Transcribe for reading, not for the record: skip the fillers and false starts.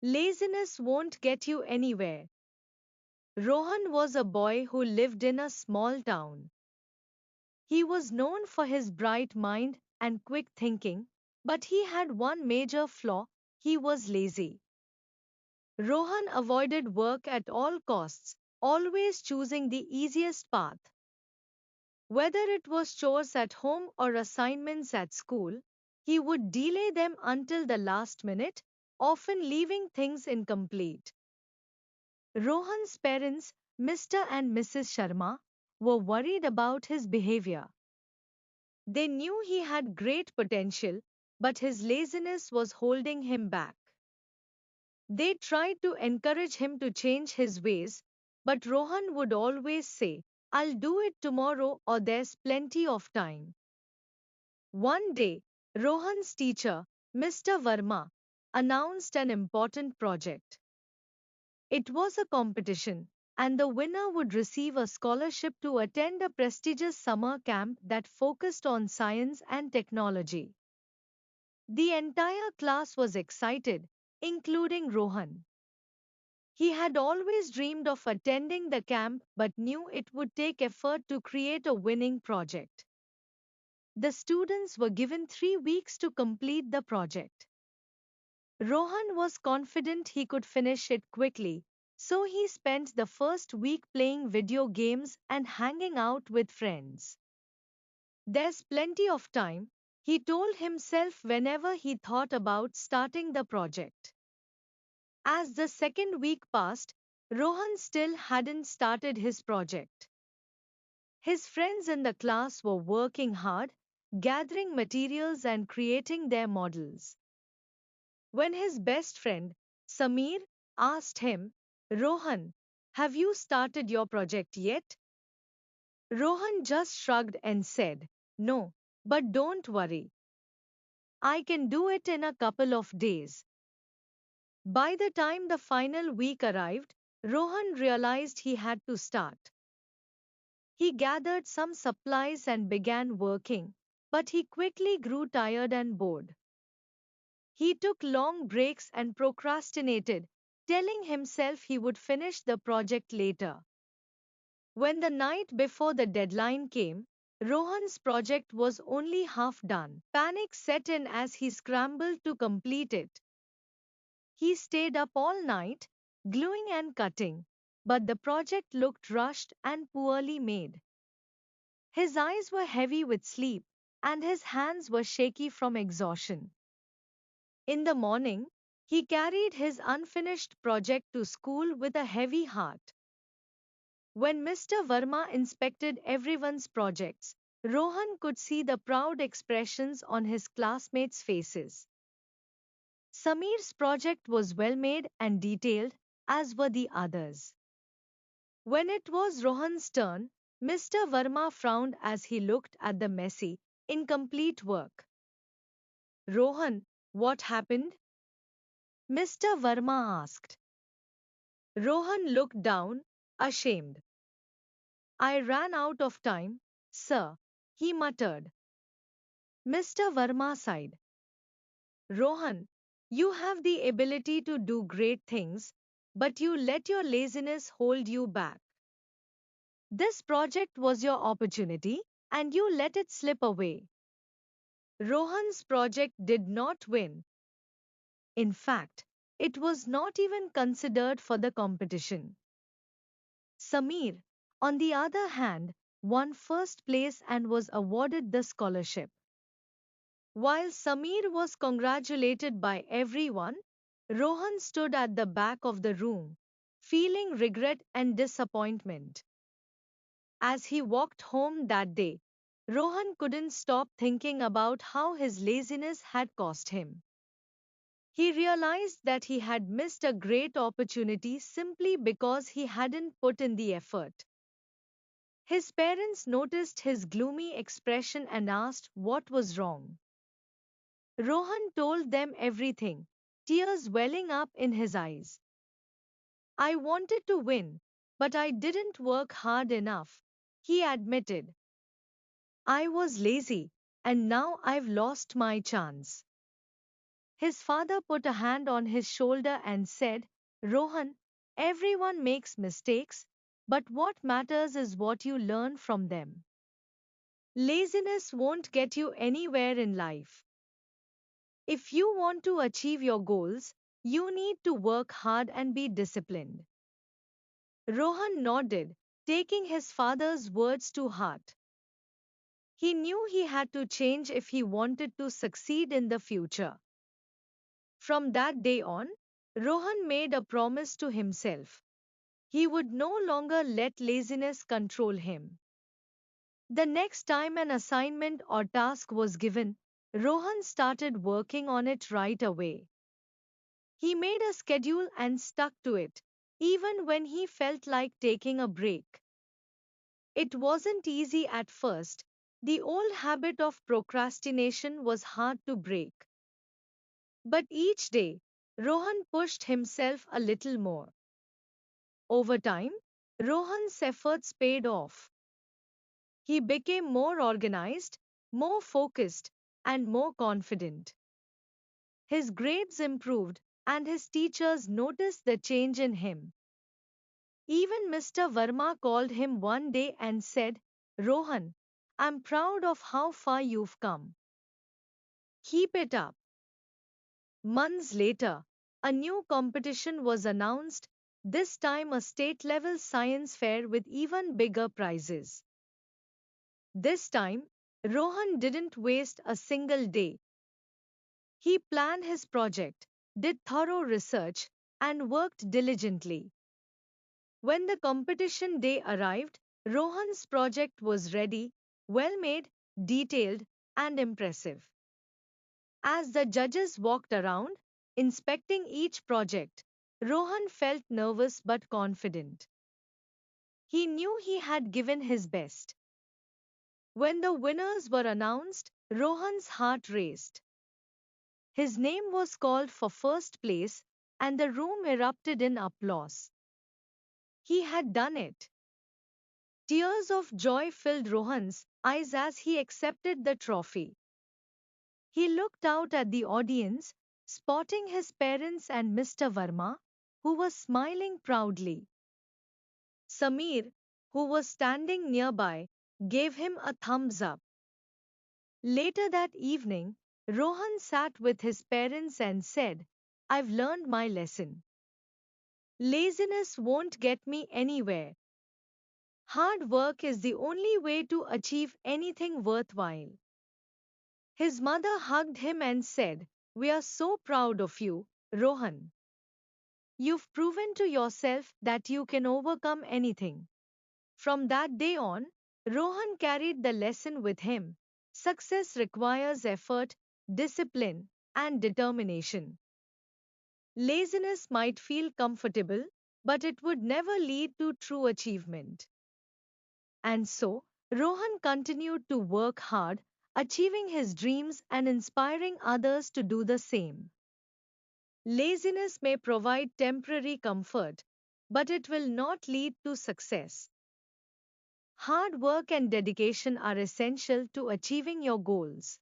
Laziness won't get you anywhere. Rohan was a boy who lived in a small town. He was known for his bright mind and quick thinking, but he had one major flaw: he was lazy. Rohan avoided work at all costs, always choosing the easiest path. Whether it was chores at home or assignments at school, he would delay them until the last minute, often leaving things incomplete. Rohan's parents, Mr. and Mrs. Sharma, were worried about his behavior. They knew he had great potential, but his laziness was holding him back. They tried to encourage him to change his ways, but Rohan would always say, "I'll do it tomorrow or there's plenty of time." One day, Rohan's teacher, Mr. Verma, announced an important project. It was a competition, and the winner would receive a scholarship to attend a prestigious summer camp that focused on science and technology. The entire class was excited, including Rohan. He had always dreamed of attending the camp but knew it would take effort to create a winning project. The students were given 3 weeks to complete the project. Rohan was confident he could finish it quickly, so he spent the first week playing video games and hanging out with friends. There's plenty of time, he told himself whenever he thought about starting the project. As the second week passed, Rohan still hadn't started his project. His friends in the class were working hard, gathering materials and creating their models. When his best friend, Samir, asked him, "Rohan, have you started your project yet?" Rohan just shrugged and said, "No, but don't worry. I can do it in a couple of days." By the time the final week arrived, Rohan realized he had to start. He gathered some supplies and began working, but he quickly grew tired and bored. He took long breaks and procrastinated, telling himself he would finish the project later. When the night before the deadline came, Rohan's project was only half done. Panic set in as he scrambled to complete it. He stayed up all night, gluing and cutting, but the project looked rushed and poorly made. His eyes were heavy with sleep, and his hands were shaky from exhaustion. In the morning, he carried his unfinished project to school with a heavy heart. When Mr. Verma inspected everyone's projects, Rohan could see the proud expressions on his classmates' faces. Samir's project was well made and detailed, as were the others. When it was Rohan's turn, Mr. Verma frowned as he looked at the messy, incomplete work. "Rohan, what happened?" Mr. Verma asked. Rohan looked down, ashamed. "I ran out of time, sir," he muttered. Mr. Verma sighed. "Rohan, you have the ability to do great things, but you let your laziness hold you back. This project was your opportunity, and you let it slip away." Rohan's project did not win. In fact, it was not even considered for the competition. Samir, on the other hand, won first place and was awarded the scholarship. While Samir was congratulated by everyone, Rohan stood at the back of the room, feeling regret and disappointment. As he walked home that day, Rohan couldn't stop thinking about how his laziness had cost him. He realized that he had missed a great opportunity simply because he hadn't put in the effort. His parents noticed his gloomy expression and asked what was wrong. Rohan told them everything, tears welling up in his eyes. "I wanted to win, but I didn't work hard enough," he admitted. "I was lazy, and now I've lost my chance." His father put a hand on his shoulder and said, Rohan, everyone makes mistakes, but what matters is what you learn from them. Laziness won't get you anywhere in life. If you want to achieve your goals, you need to work hard and be disciplined. Rohan nodded, taking his father's words to heart. He knew he had to change if he wanted to succeed in the future. From that day on, Rohan made a promise to himself. He would no longer let laziness control him. The next time an assignment or task was given, Rohan started working on it right away. He made a schedule and stuck to it, even when he felt like taking a break. It wasn't easy at first. The old habit of procrastination was hard to break. But each day, Rohan pushed himself a little more. Over time, Rohan's efforts paid off. He became more organized, more focused, and more confident. His grades improved, and his teachers noticed the change in him. Even Mr. Verma called him one day and said, Rohan, I'm proud of how far you've come. Keep it up. Months later, a new competition was announced, this time a state level science fair with even bigger prizes. This time, Rohan didn't waste a single day. He planned his project, did thorough research, and worked diligently. When the competition day arrived, Rohan's project was ready, well made, detailed, and impressive. As the judges walked around, inspecting each project, Rohan felt nervous but confident. He knew he had given his best. When the winners were announced, Rohan's heart raced. His name was called for first place, and the room erupted in applause. He had done it. Tears of joy filled Rohan's eyes as he accepted the trophy. He looked out at the audience, spotting his parents and Mr. Verma, who was smiling proudly. Samir, who was standing nearby, gave him a thumbs up. Later that evening, Rohan sat with his parents and said, I've learned my lesson. Laziness won't get me anywhere. Hard work is the only way to achieve anything worthwhile. His mother hugged him and said, We are so proud of you, Rohan. You've proven to yourself that you can overcome anything. From that day on, Rohan carried the lesson with him. Success requires effort, discipline, and determination. Laziness might feel comfortable, but it would never lead to true achievement. And so, Rohan continued to work hard, achieving his dreams and inspiring others to do the same. Laziness may provide temporary comfort, but it will not lead to success. Hard work and dedication are essential to achieving your goals.